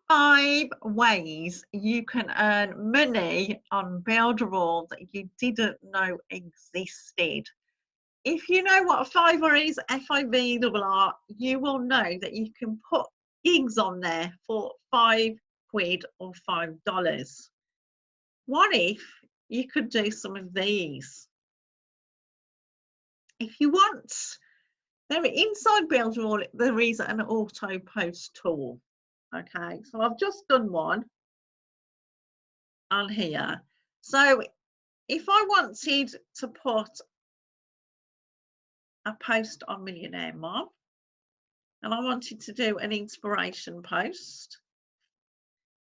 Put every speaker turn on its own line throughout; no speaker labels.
5 ways you can earn money on Builderall that you didn't know existed. If you know what a Fiverr is, Fiverr, you will know that you can put gigs on there for £5 or $5. What if you could do some of these? If you want, there inside Builderall, there is an auto post tool. Okay, so I've just done one on here. So if I wanted to put a post on Millionaire Mom and I wanted to do an inspiration post,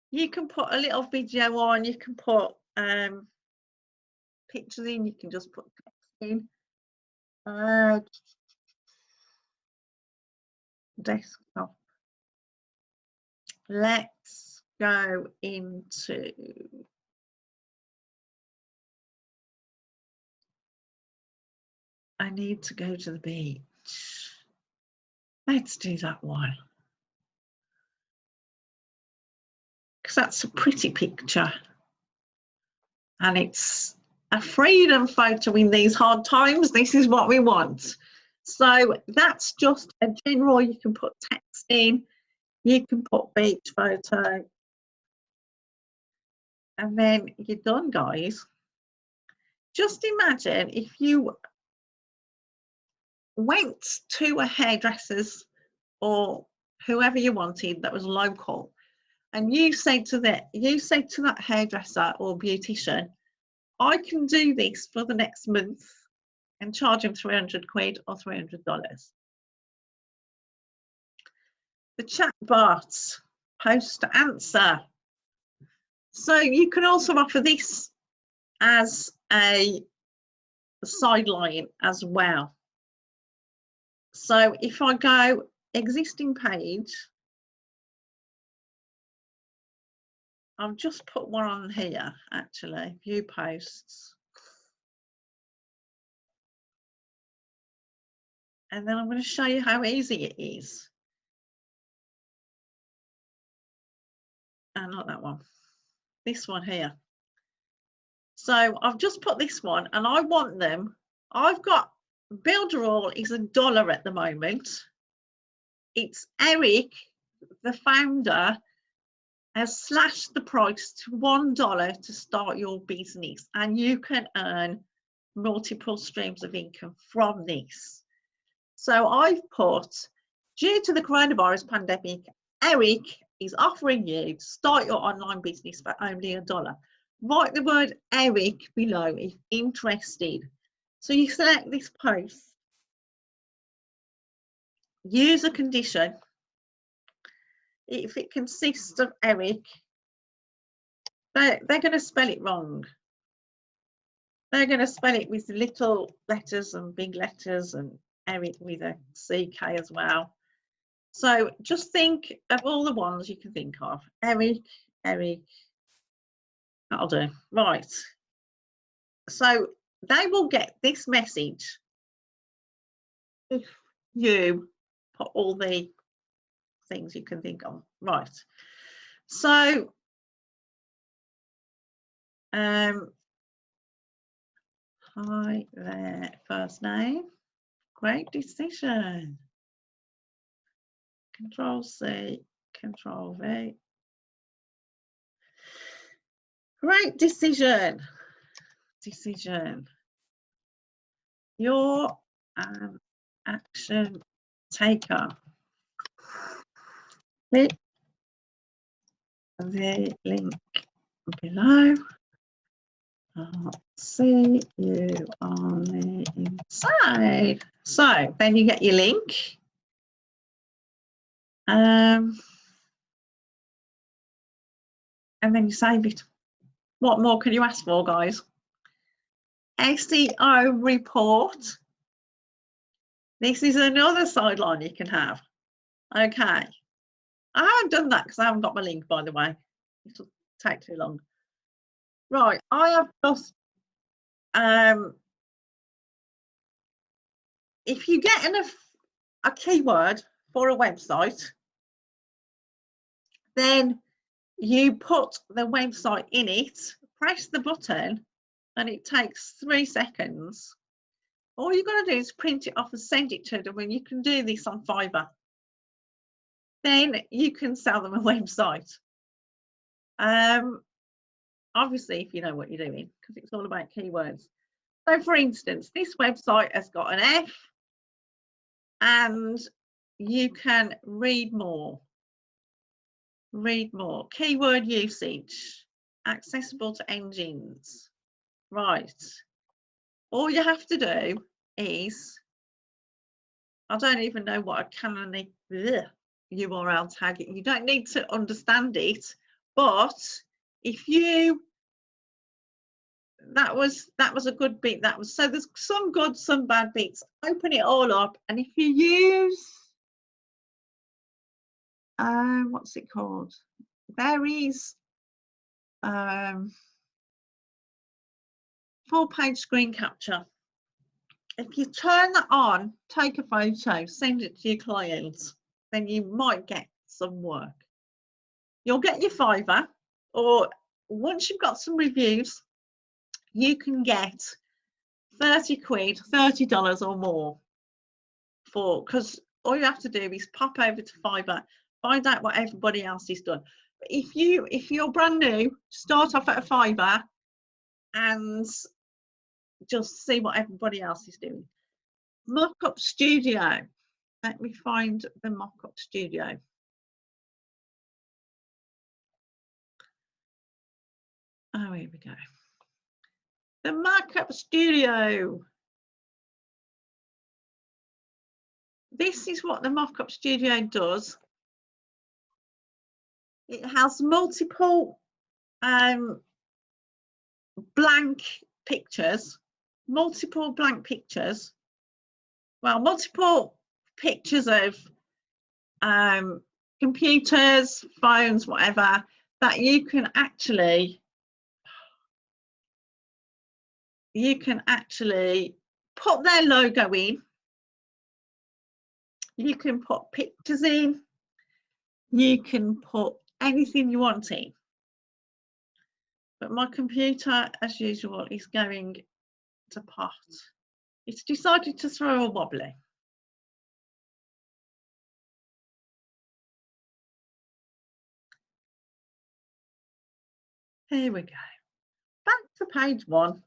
you can put a little video on, you can put pictures in, you can just put text in. Desktop. Let's go into I need to go to the beach. Let's do that one. Because that's a pretty picture. And it's a freedom photo in these hard times. This is what we want. So that's just a general, you can put text in, you can put beach photo. And then you're done, guys. Just imagine if you went to a hairdresser's or whoever you wanted that was local, and you say to that hairdresser or beautician, I can do this for the next month and charge him £300 or $300. The chat bot, post answer. So you can also offer this as a sideline as well. So if I go existing page, I've just put one on here actually, view posts. And then I'm going to show you how easy it is. And not that one, this one here. So I've just put this one and I want them. I've got Builderall is $1 at the moment. It's Eric, the founder, has slashed the price to $1 to start your business, and you can earn multiple streams of income from this. So I've put, due to the coronavirus pandemic, Eric is offering you to start your online business for only $1. Write the word Eric below if interested. So you select this post, use a condition. If it consists of Eric, they're going to spell it wrong. They're going to spell it with little letters and big letters, and Eric with a CK as well. So just think of all the ones you can think of. Eric, that'll do. Right. So they will get this message if you put all the things you can think of. Right. So hi there, first name. Great decision. Control C, Control V. Great decision. You're an action taker. Click the link below. I'll see you on the inside. So then you get your link. And then you save it. What more can you ask for, guys? SEO report. This is another sideline you can have. Okay. I haven't done that because I haven't got my link, by the way. It'll take too long. Right, I have just if you get a keyword for a website, then you put the website in it, press the button, and it takes 3 seconds. All you've got to do is print it off and send it to them, and you can do this on Fiverr. Then you can sell them a website. Obviously, if you know what you're doing, because it's all about keywords. So, for instance, this website has got an F, and you can read more. Read more. Keyword usage. Accessible to engines. Right. All you have to do is, I don't even know what a canonical URL tag. You don't need to understand it, but if you, that was a good bit. That was, so there's some good, some bad bits. Open it all up, and if you use, what's it called? There is full-page screen capture. If you turn that on, take a photo, send it to your clients, then you might get some work. You'll get your Fiverr, or once you've got some reviews, you can get 30 quid, $30 or more for, because all you have to do is pop over to Fiverr, find out what everybody else has done. But if you're brand new, start off at a Fiverr and just see what everybody else is doing. Mock-up Studio. Let me find the Mock-up Studio. Oh, here we go. The Mock-up Studio. This is what the Mock-up Studio does. It has multiple blank pictures, well, multiple pictures of computers, phones, whatever, that you can actually put their logo in. You can put pictures in. You can put anything you want in. But my computer, as usual, is going to pot. It's decided to throw a wobbly. Here we go. Back to page 1.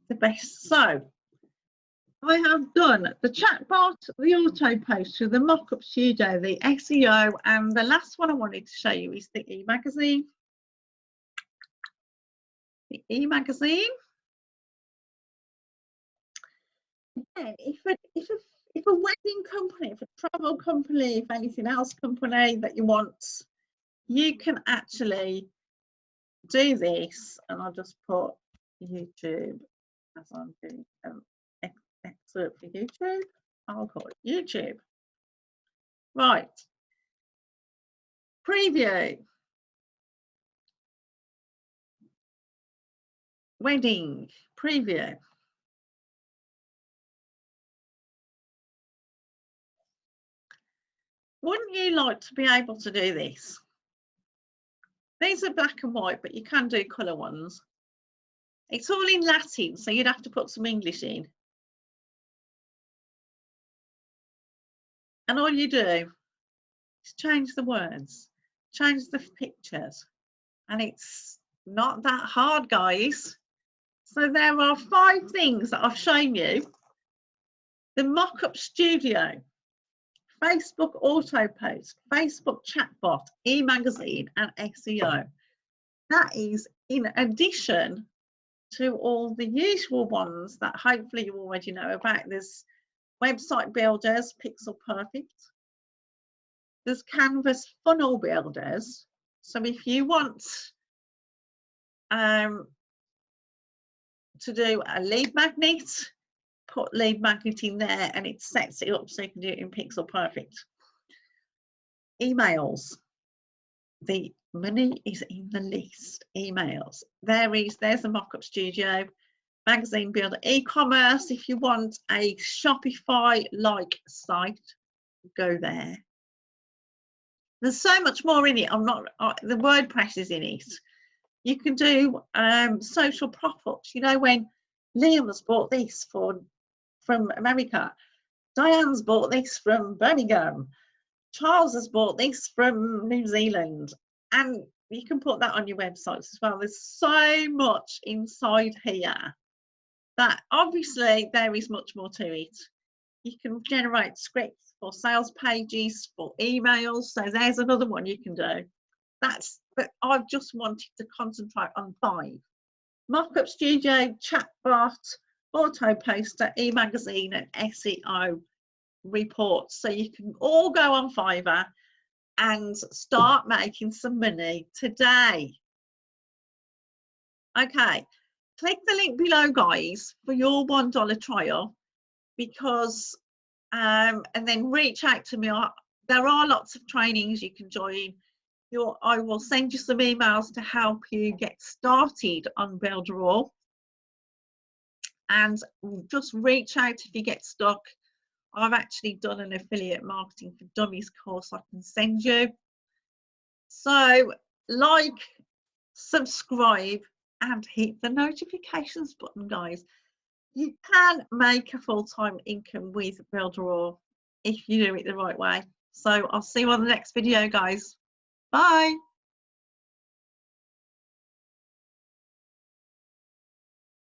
The best. So I have done the chatbot, the auto poster, the mock-up studio, the SEO, and the last one I wanted to show you is the e-magazine. The e-magazine. Again, if a wedding company, if a travel company, if anything else company that you want, you can actually do this, and I'll just put YouTube as I'm doing excerpt for YouTube. I'll call it YouTube. Right. Preview. Wedding. Preview. Wouldn't you like to be able to do this? These are black and white, but you can do colour ones. It's all in Latin, so you'd have to put some English in. And all you do is change the words, change the pictures, and it's not that hard, guys. So there are 5 things that I've shown you. The mock-up studio, Facebook auto post, Facebook chatbot, e-magazine, and SEO. That is in addition to all the usual ones that hopefully you already know about. There's website builders, Pixel Perfect. There's Canvas funnel builders. So if you want to do a lead magnet, put lead magnet in there and it sets it up so you can do it in Pixel Perfect. Emails. The money is in the list. Emails. There's a mock-up studio. Magazine builder. E-commerce. If you want a Shopify-like site, go there. There's so much more in it. I'm not, the WordPress is in it. You can do social profiles. You know, when Liam's bought this from America, Diane's bought this from Birmingham, Charles has bought this from New Zealand, and you can put that on your websites as well. There's so much inside here that obviously there is much more to it. You can generate scripts for sales pages, for emails. So there's another one you can do. But I've just wanted to concentrate on 5. Mockup Studio, Chatbot, Auto Poster, e-magazine, and SEO reports. So you can all go on Fiverr and start making some money today. Okay, click the link below, guys, for your $1 trial, because and then reach out to me. There are lots of trainings you can join. I will send you some emails to help you get started on Builderall, and just reach out if you get stuck. I've actually done an affiliate marketing for dummies course I can send you. So like, subscribe, and hit the notifications button, guys. You can make a full-time income with Builderall if you do it the right way. So I'll see you on the next video, guys. Bye.